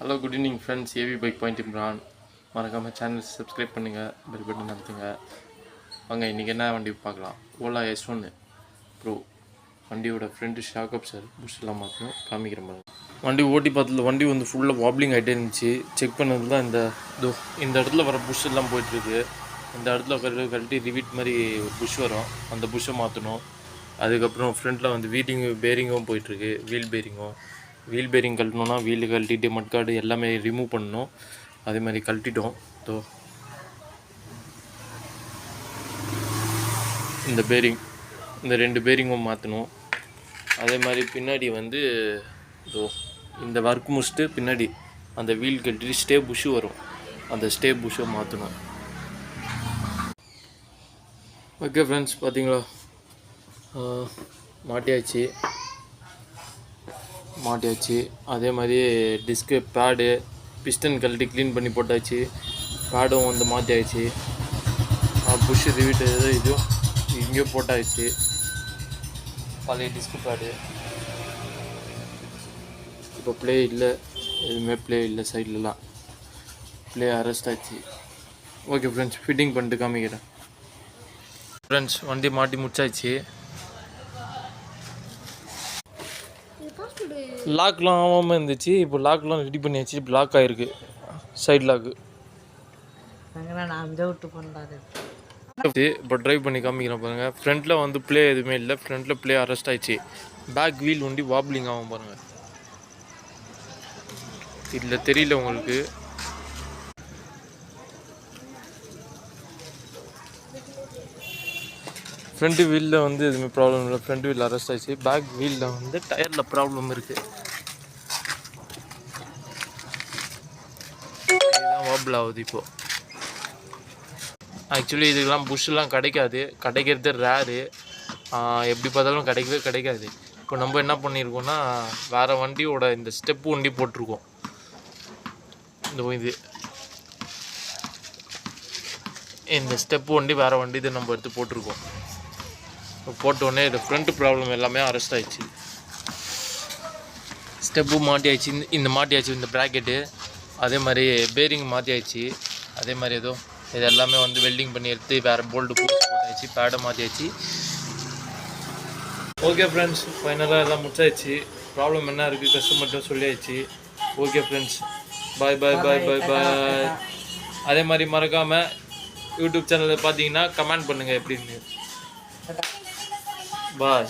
Hello good evening friends. AV bike point Imran. மறக்காமல் channel subscribe பண்ணுங்கள், bell button அழுத்துங்க. வாங்க இன்றைக்கி என்ன வண்டி பார்க்கலாம். ஓலா S1 ப்ரோ வண்டியோட ஃப்ரெண்டு ஷாக்கப் சார் புஷ்ஷெல்லாம் மாற்றணும் காமிக்கிற மாதிரி. வண்டி ஓட்டி பார்த்ததில் வண்டி வந்து ஃபுல்லாக வாப்ளிங் ஆகிட்டே இருந்துச்சு. செக் பண்ணது தான் இந்த இடத்துல வர புஷ் எல்லாம் போயிட்டுருக்கு. இந்த இடத்துல கழட்டி ரிவீட் மாதிரி புஷ் வரும், அந்த புஷ்ஷை மாற்றணும். அதுக்கப்புறம் ஃப்ரண்ட்டில் வந்து பேரிங்கும் போயிட்டுருக்கு, வீல் பேரிங் கழட்டணுன்னா வீல் கழட்டிட்டு மட்காடு எல்லாமே ரிமூவ் பண்ணணும். அதே மாதிரி கழட்டிட்டோம். இந்த இந்த 2 பேரிங்கும் மாற்றணும். அதே மாதிரி பின்னாடி வந்து இந்த ஒர்க் முடிச்சுட்டு பின்னாடி அந்த வீல் கழட்டிட்டு ஸ்டே புஷ்ஷு வரும், அந்த ஸ்டே புஷ்ஷை மாற்றணும். ஓகே ஃப்ரெண்ட்ஸ், பார்த்தீங்களா மாட்டியாச்சு. அதே மாதிரி டிஸ்க்கு பேடு பிஸ்டன் கழட்டி க்ளீன் பண்ணி போட்டாச்சு. பேடும் வந்து மாற்றியாச்சு. புஷ்ஷு ரிவீட்டு இதுவும் இங்கேயோ போட்டாச்சு. பழைய டிஸ்க்கு பேடு இப்போ ப்ளே இல்லை, எதுவுமே ப்ளே இல்லை, சைட்லலாம் ப்ளே அரெஸ்ட் ஆச்சு. ஓகே ஃப்ரெண்ட்ஸ், ஃபிட்டிங் பண்ணிட்டு காமிக்கிறேன். ஃப்ரெண்ட்ஸ், வண்டி மாட்டி முடிச்சாச்சு. லாக்லாம் ஆகாமல் இருந்துச்சு, இப்போ லாக்லாம் ரெடி பண்ணியாச்சு. இப்போ லாக் ஆகிருக்கு, சைட் லாக்கு. இப்போ ட்ரைவ் பண்ணி காமிக்கிறேன் பாருங்கள். ஃப்ரண்ட்டில் வந்து ப்ளே எதுவுமே இல்லை, ஃப்ரண்ட்டில் ப்ளே அரெஸ்ட் ஆயிடுச்சு. பேக் வீல் வண்டி வாப்ளிங் ஆகும் பாருங்கள். இதில் தெரியல உங்களுக்கு. ஃப்ரண்ட் வீலில் வந்து எதுவுமே ப்ராப்ளம் இல்லை, ஃப்ரண்ட் வீல் அரெஸ்ட் ஆகிடுச்சு. பேக் வீலில் வந்து டயரில் ப்ராப்ளம் இருக்குது, இதுதான் வாபிள் ஆகுது இப்போது. ஆக்சுவலி இதுக்கெல்லாம் புஷ்ஷெலாம் கிடைக்கிறது ரேரு. எப்படி பார்த்தாலும் கிடைக்காது. இப்போ நம்ம என்ன பண்ணியிருக்கோம்னா, வேறு வண்டியோட இந்த ஸ்டெப்பு வண்டி போட்டிருக்கோம். இந்த ஸ்டெப்பு வண்டி வேறு வண்டி இதை நம்ம எடுத்து போட்டிருக்கோம். போட்டோடனே இது ஃப்ரண்ட் ப்ராப்ளம் எல்லாமே அரெஸ்ட் ஆகிடுச்சு. ஸ்டெப்பு மாட்டியாச்சு, இந்த மாட்டியாச்சு இந்த ப்ராக்கெட்டு. அதே மாதிரி பேரிங் மாற்றியாச்சு. அதே மாதிரி இது எல்லாமே வந்து வெல்டிங் பண்ணி எடுத்து வேறு போல்டு போட்டாச்சு, பேடை மாற்றியாச்சு. ஓகே ஃப்ரெண்ட்ஸ், ஃபைனலாக எல்லாம் முடிச்சாச்சு. ப்ராப்ளம் என்ன இருக்குது கஸ்டமர்கிட்ட சொல்லியாச்சு. ஓகே ஃப்ரெண்ட்ஸ், பாய். அதே மாதிரி மறக்காமல் யூடியூப் சேனலில் பார்த்தீங்கன்னா கமெண்ட் பண்ணுங்கள் எப்படின்னு. Bye.